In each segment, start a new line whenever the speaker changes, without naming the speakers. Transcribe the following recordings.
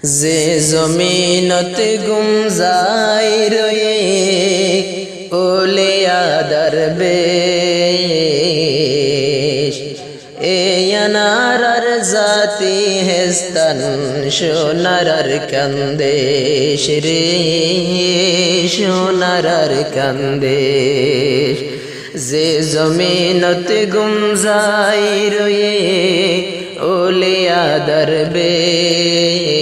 যে জমিনতে গুমজাই রয়ে ওলিয়া দরবেশ এনারার জাতি হেস্তান সোনারার কান্দেশ রে সোনারার কান্দেশ যে জমিনতে গুমজাই রয়ে ওলিয়া দরবেশ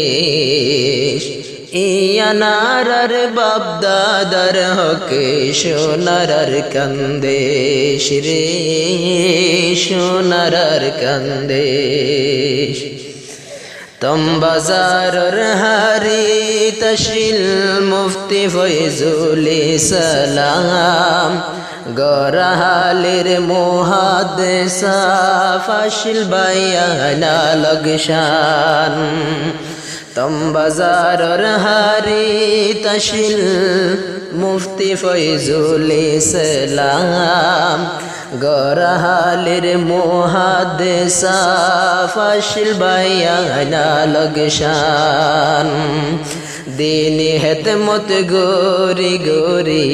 ইয়ানারার বাপদাদার হকে সোনারার কান্দেশ রে সোনারার কান্দেশ তমবাজারর হারি তশিল মুফতি ফয়জুল ইসলাম গরাহালের মুহাদ্দিসা ফাশিল বায়ানা লগশান তমবাজারর হারি তশিল মুফতি ফয়জুল ইসলাম গরাহালের মুহাদ্দিসা ফাশিল বায়ানা লগশান দিনে হেতমত গোরি গোরি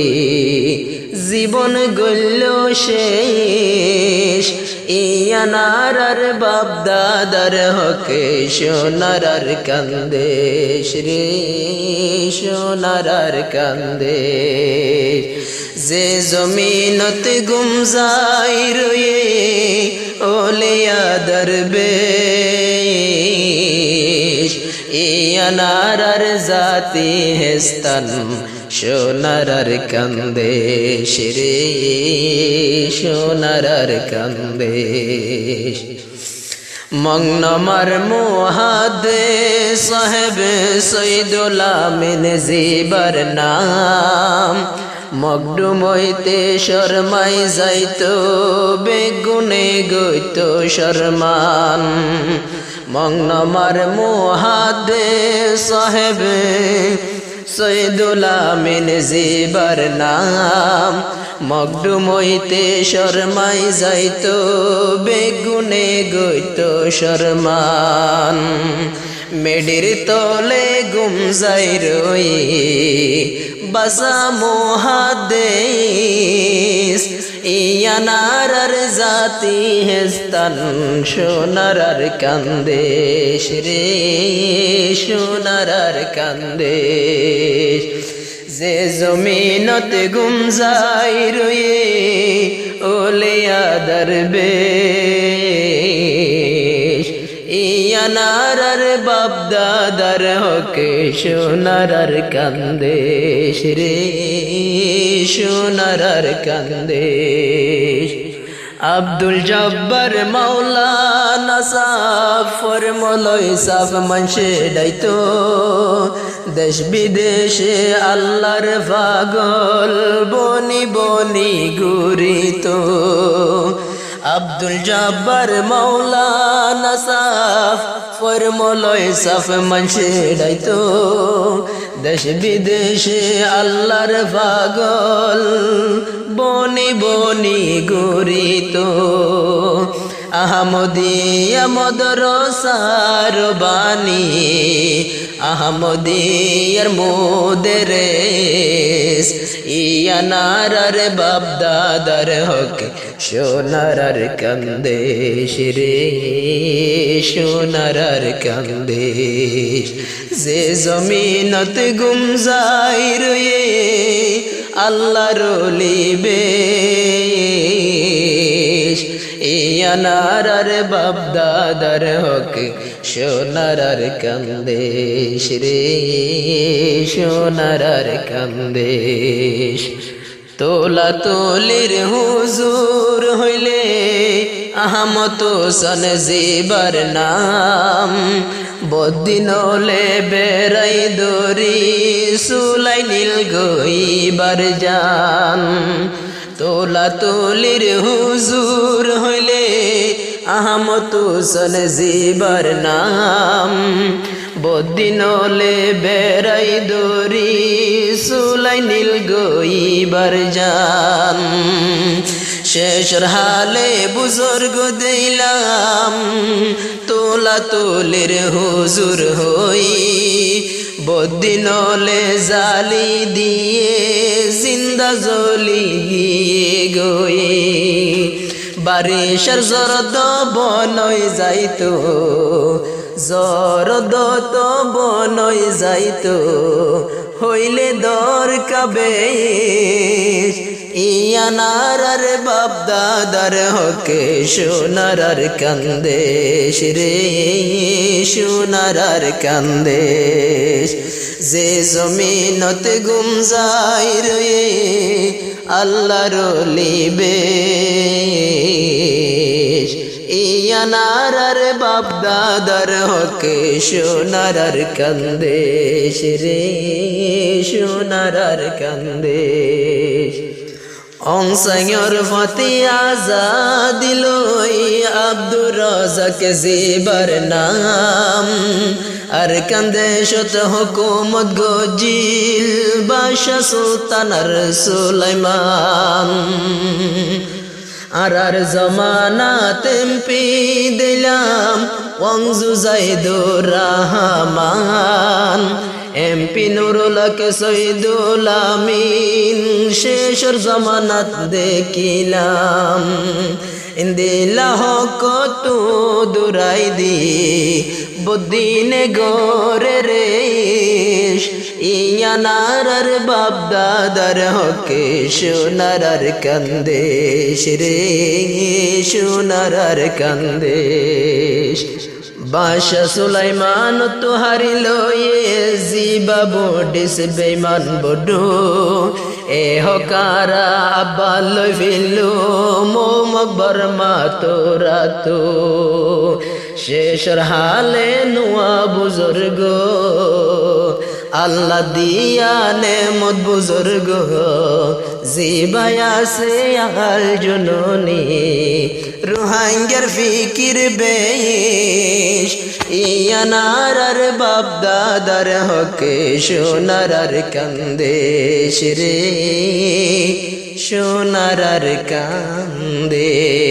জীবন গল্য শেষ ইয়ানারার বাপদাদার হকে সোনারার কান্দেশ রে সোনারার কান্দেশ যে জমিনতে গুমজাই রয়ে ওলিয়া দরবেশ ইয়ানারার জাতি হেস্তান সোনারার কান্দেশ রে সোনারার কান্দেশ মংনমার মুহাদ্দিস সাহেব সৈয়দুল আমিন জিবার নাম মগডুম হইতে শর্মাই যাইতো বেগুনে গইতো শর্মান মংনমার মুহাদ্দিস সাহেব সৈয়দুল আমিন জিবার নাম মগডুম হইতে শর্মাই যাইতো বেগুনে গইতো শর্মান মেডির তলে গুমজাই রয়ে বাসা মুহাদ্দিস ইয়ানারার জাতি হেস্তান সোনারার কান্দেশ রে সোনারার কান্দেশ যে জমিনতে গুমজাই রয়ে ওলিয়া দরবেশ ইয়ানারার বাপদাদার হকে সোনারার কান্দেশ রে সোনারার কান্দেশ আব্দুল জব্বার মাওলানা সাফ ফরমলই সাফ মনসে ডাইতো দেশ বিদেশে আল্লাহর পাগল বনি বনি ঘুরিতো আব্দুল জব্বার মাওলানা সাফ ফরমলই সাফ মনসে ডাইতো দেশ বিদেশে আল্লাহর পাগল বনি বনি ঘুরিতো আহমদিয়া মদরসার বাণী আহমদিয়ার মোদেরেস ইয়ানারার বাপদাদার হকে সোনারার কান্দেশ রে সোনারার কান্দেশ যে জমিনত গুমজাই রয়ে আল্লাহর ওলি বেশ ইয়ানারার বাপদাদার হকে সোনারার কান্দেশ রে সোনারার কান্দেশ তোলা তোলির হুজুর হইলে আহমদ হোসেন জিবার নাম বদিন হলে বেড়াই দরি সুলাই নীল গইবার জান তোলা তোলির হুজুর হইলে আহমদ হোসেন জিবার নাম বদিন হলে বেড়াই দরি সুলাই নীল গইবার জান শেষর হালে বুজুর্গ দিলাম তোলা তুলির হুজুর হই বদিনলে জালি দিয়ে জিন্দা জলি গই বারিশার জরদ বনই যাইতো জরদ তো বনই যাইতো হইলে দর কাবে ইয়ানার বাপ দাদার হকে সোনার কান্দেশ রে সোনার কান্দেশ যে জমিনত গুম যাই রে আল্লাহর লিবে ইয়ানার বাপ দাদার হকে সোনার কান্দেশ রে সোনার কান্দেশ অংসাইয়র ফতে আজাদিল আব্দুর রাজাক জিবার নাম আর কান্দেশত হুকুমত গজিল বাদশা সুলতানার সুলাইমান আর জমানাত এমপি দিলাম ওয়াংজু জাইদুর রহমান এমপি নুরুল হক সৈয়দুল আমিন শেষর জমানাত দেখিলাম ইন্দিলা হক তো দুরাই দি বদিনে গোরে রেশ ইয়ানার বাপ দাদার হকে সোনার কান্দেশ রে সোনার কান্দেশ বাদশা সুলাইমান তো হারিল জিবা বডিস বেমান বডু এ হকারা আব্বা লই ফিলু মোমক বর্মা তোরা তো শেষর হালে নুয়া বুজুর্গ আল্লাহ দিয়া নেমত বুজুর্গ জিবায়া সে আল জননী রুহাঙ্গের ফিকির বেশ ইয়ানার বাপ দাদার হকে সোনার কান্দেশ রে সোনার কান্দেশ।